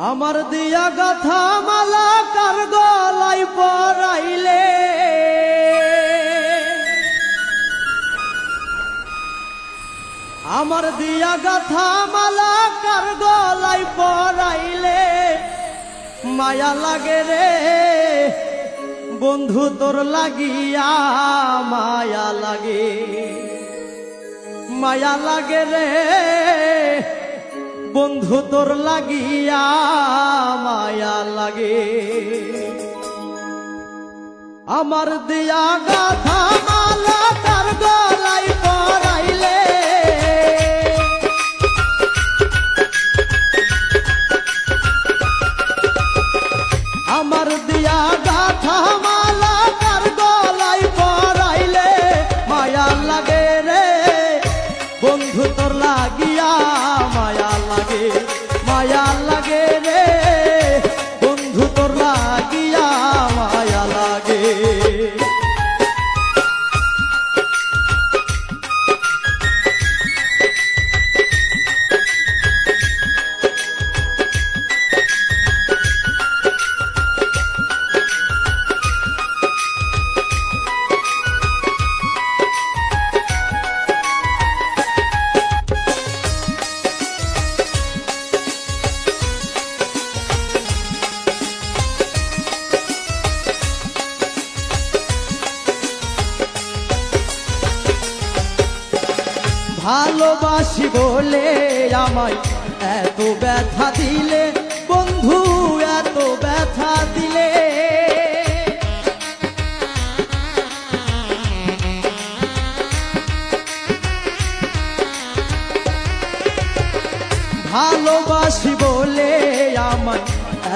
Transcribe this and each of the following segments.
আমার দিয়া গাথা মালা কার গলায় পরাইলে আমার দিয়া গাথা মালা কার গলায় পরাইলে মায়া লাগে রে বন্ধু তোর লাগিয়া মায়া লাগে রে বন্ধু তোর লাগিয়া মায়া লাগে আমার দিয়া গাথা মালা কার গলায় পরাইলে আমার দিয়া গাথা মালা কার গলায় পরাইলে মায়া লাগে রে বন্ধু তোর লাগিয়া মায়া লাগে রে বন্ধু তোর লাগিয়া মায়া লাগে ভালোবাসি বলে আমায় এত ব্যথা দিলে বন্ধু এত ব্যথা দিলে ভালোবাসি বলে আমায়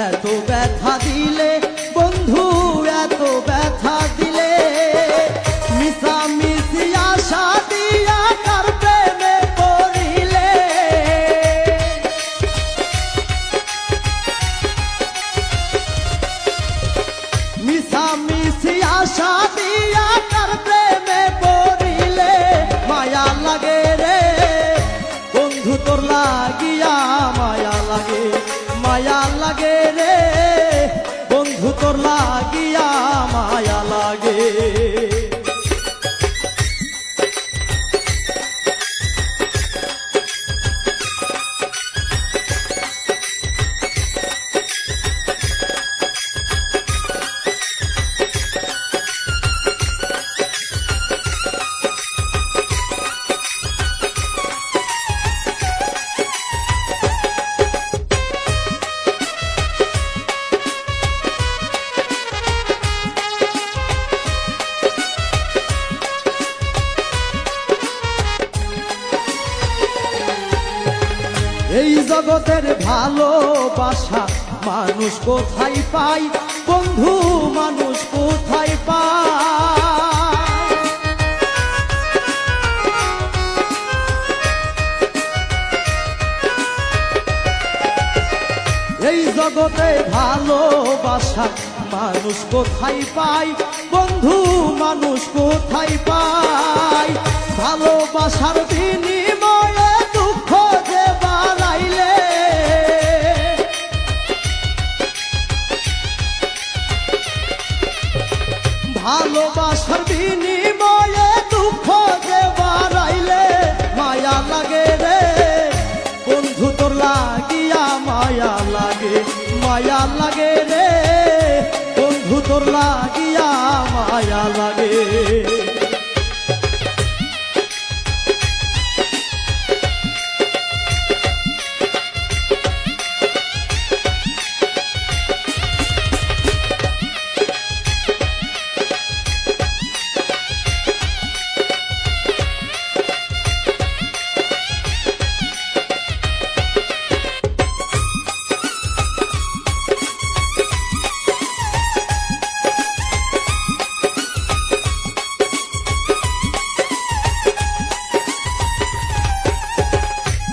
এত ব্যথা দিলে বন্ধু এত ব্যথা দিলে মিশামিশি আশা দিয়া কার প্রেমে পড়িলে মিশামিশি আশা দিয়া কার প্রেমে পড়িলে মায়া লাগে রে বন্ধু তোর লাগিয়া মায়া লাগে রে বন্ধু তোর লাগিয়া মায়া লাগে এই জগতের ভালোবাসা মানুষ কোথায় পায় বন্ধু মানুষ কোথায় পায় এই জগতে ভালোবাসা মানুষ কোথায় পায় বন্ধু মানুষ কোথায় পায় ভালোবাসার বিনিময়ে দুঃখ যে বাড়াইলে ভালোবাসার বিনিময়ে দুঃখ যে বাড়াইলে মায়া লাগে রে বন্ধু তোর লাগিয়া মায়া লাগে রে বন্ধু তোর লাগিয়া মায়া লাগে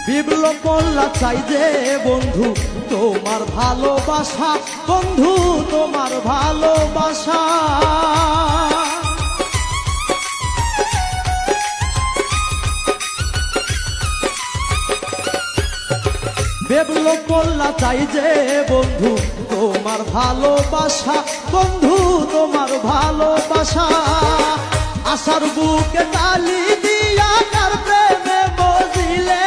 বিপ্লব মোল্লা চাই যে বন্ধু তোমার ভালোবাসা বন্ধু তোমার ভালোবাসা বেবলো করলা চাই যে বন্ধু তোমার ভালোবাসা, বন্ধু তোমার ভালোবাসা। আশার বুকে কালি দিয়া কার প্রেমে মজিলে,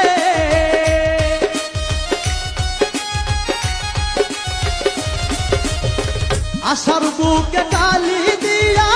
আশার বুকে কালি দিয়া